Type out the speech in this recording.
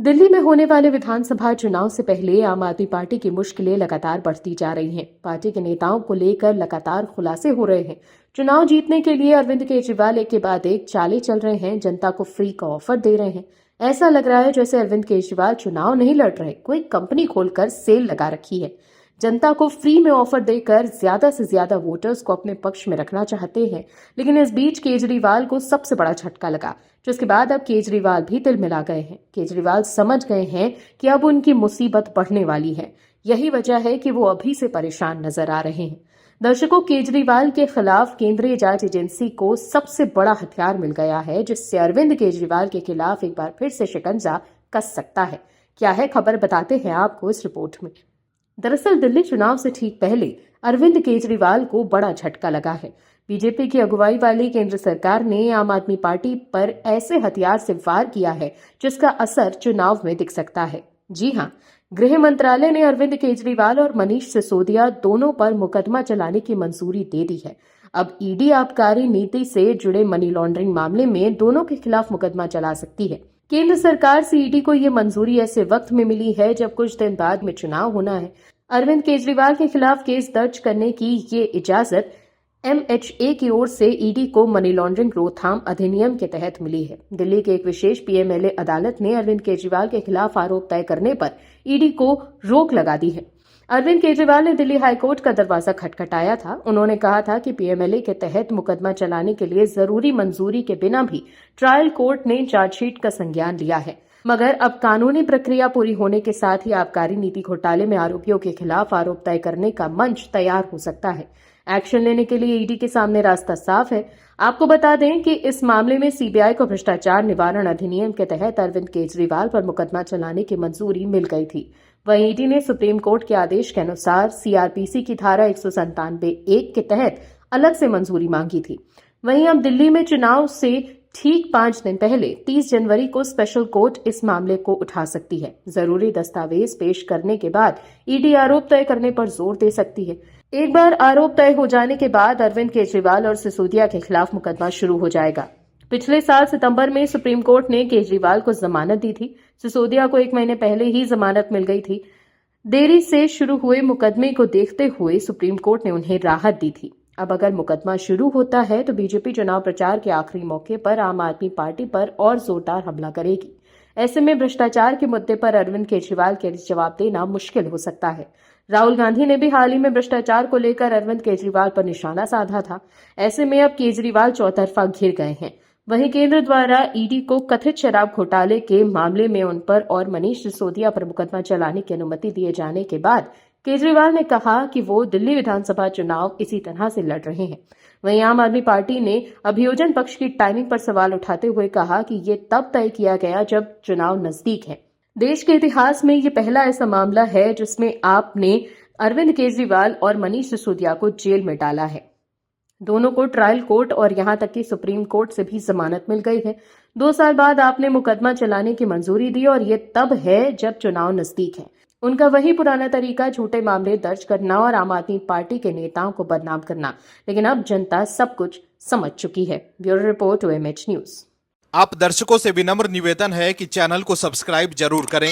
दिल्ली में होने वाले विधानसभा चुनाव से पहले आम आदमी पार्टी की मुश्किलें लगातार बढ़ती जा रही हैं। पार्टी के नेताओं को लेकर लगातार खुलासे हो रहे हैं। चुनाव जीतने के लिए अरविंद केजरीवाल एक के बाद एक चालें चल रहे हैं, जनता को फ्री का ऑफर दे रहे हैं। ऐसा लग रहा है जैसे अरविंद केजरीवाल चुनाव नहीं लड़ रहे, कोई कंपनी खोलकर सेल लगा रखी है। जनता को फ्री में ऑफर देकर ज्यादा से ज्यादा वोटर्स को अपने पक्ष में रखना चाहते हैं। लेकिन इस बीच केजरीवाल को सबसे बड़ा झटका लगा, जिसके बाद अब केजरीवाल भी तिल मिला गए हैं। केजरीवाल समझ गए हैं कि अब उनकी मुसीबत बढ़ने वाली है। यही वजह है कि वो अभी से परेशान नजर आ रहे हैं। दर्शकों, केजरीवाल के खिलाफ केंद्रीय जांच एजेंसी को सबसे बड़ा हथियार मिल गया है, जिससे अरविंद केजरीवाल के खिलाफ एक बार फिर से शिकंजा कस सकता है। क्या है खबर, बताते हैं आपको इस रिपोर्ट में। दरअसल दिल्ली चुनाव से ठीक पहले अरविंद केजरीवाल को बड़ा झटका लगा है। बीजेपी की अगुवाई वाली केंद्र सरकार ने आम आदमी पार्टी पर ऐसे हथियार से वार किया है जिसका असर चुनाव में दिख सकता है। जी हां, गृह मंत्रालय ने अरविंद केजरीवाल और मनीष सिसोदिया दोनों पर मुकदमा चलाने की मंजूरी दे दी है। अब ईडी आबकारी नीति से जुड़े मनी लॉन्ड्रिंग मामले में दोनों के खिलाफ मुकदमा चला सकती है। केंद्र सरकार से ईडी को ये मंजूरी ऐसे वक्त में मिली है जब कुछ दिन बाद में चुनाव होना है। अरविंद केजरीवाल के खिलाफ केस दर्ज करने की ये इजाजत एमएचए की ओर से ईडी को मनी लॉन्ड्रिंग रोकथाम अधिनियम के तहत मिली है। दिल्ली के एक विशेष पीएमएलए अदालत ने अरविंद केजरीवाल के खिलाफ आरोप तय करने पर ईडी को रोक लगा दी है। अरविंद केजरीवाल ने दिल्ली हाईकोर्ट का दरवाजा खटखटाया था। उन्होंने कहा था कि पीएमएलए के तहत मुकदमा चलाने के लिए जरूरी मंजूरी के बिना भी ट्रायल कोर्ट ने चार्जशीट का संज्ञान लिया है, मगर अब कानूनी प्रक्रिया पूरी होने के साथ ही आबकारी नीति घोटाले में आरोपियों के खिलाफ आरोप तय करने का मंच तैयार हो सकता है। एक्शन लेने के लिए ईडी के सामने रास्ता साफ है। आपको बता दें कि इस मामले में सीबीआई को भ्रष्टाचार निवारण अधिनियम के तहत अरविंद केजरीवाल पर मुकदमा चलाने की मंजूरी मिल गई थी। वहीं ईडी ने सुप्रीम कोर्ट के आदेश के अनुसार सीआरपीसी की धारा 197(1) के तहत अलग से मंजूरी मांगी थी। वहीं अब दिल्ली में चुनाव से ठीक 5 दिन पहले 30 जनवरी को स्पेशल कोर्ट इस मामले को उठा सकती है। जरूरी दस्तावेज पेश करने के बाद ईडी आरोप तय करने पर जोर दे सकती है। एक बार आरोप तय हो जाने के बाद अरविंद केजरीवाल और सिसोदिया के खिलाफ मुकदमा शुरू हो जाएगा। पिछले साल सितंबर में सुप्रीम कोर्ट ने केजरीवाल को जमानत दी थी। सिसोदिया को 1 महीने पहले ही जमानत मिल गई थी। देरी से शुरू हुए मुकदमे को देखते हुए सुप्रीम कोर्ट ने उन्हें राहत दी थी। अब अगर मुकदमा शुरू होता है तो बीजेपी चुनाव प्रचार के आखिरी मौके पर आम आदमी पार्टी पर और जोरदार हमला करेगी। ऐसे में भ्रष्टाचार के मुद्दे पर अरविंद केजरीवाल के जवाब देना मुश्किल हो सकता है। राहुल गांधी ने भी हाल ही में भ्रष्टाचार को लेकर अरविंद केजरीवाल पर निशाना साधा था। ऐसे में अब केजरीवाल चौतरफा घिर गए हैं। वहीं केंद्र द्वारा ईडी को कथित शराब घोटाले के मामले में उन पर और मनीष सिसोदिया पर मुकदमा चलाने की अनुमति दिए जाने के बाद केजरीवाल ने कहा कि वो दिल्ली विधानसभा चुनाव इसी तरह से लड़ रहे हैं। वहीं आम आदमी पार्टी ने अभियोजन पक्ष की टाइमिंग पर सवाल उठाते हुए कहा कि ये तब तय किया गया जब चुनाव नजदीक है। देश के इतिहास में ये पहला ऐसा मामला है जिसमें आपने अरविंद केजरीवाल और मनीष सिसोदिया को जेल में डाला है। दोनों को ट्रायल कोर्ट और यहां तक कि सुप्रीम कोर्ट से भी जमानत मिल गई है। 2 साल बाद आपने मुकदमा चलाने की मंजूरी दी और ये तब है जब चुनाव नजदीक है। उनका वही पुराना तरीका, झूठे मामले दर्ज करना और आम आदमी पार्टी के नेताओं को बदनाम करना। लेकिन अब जनता सब कुछ समझ चुकी है। Bureau report OMH news. आप दर्शकों से विनम्र निवेदन है कि चैनल को सब्सक्राइब जरूर करें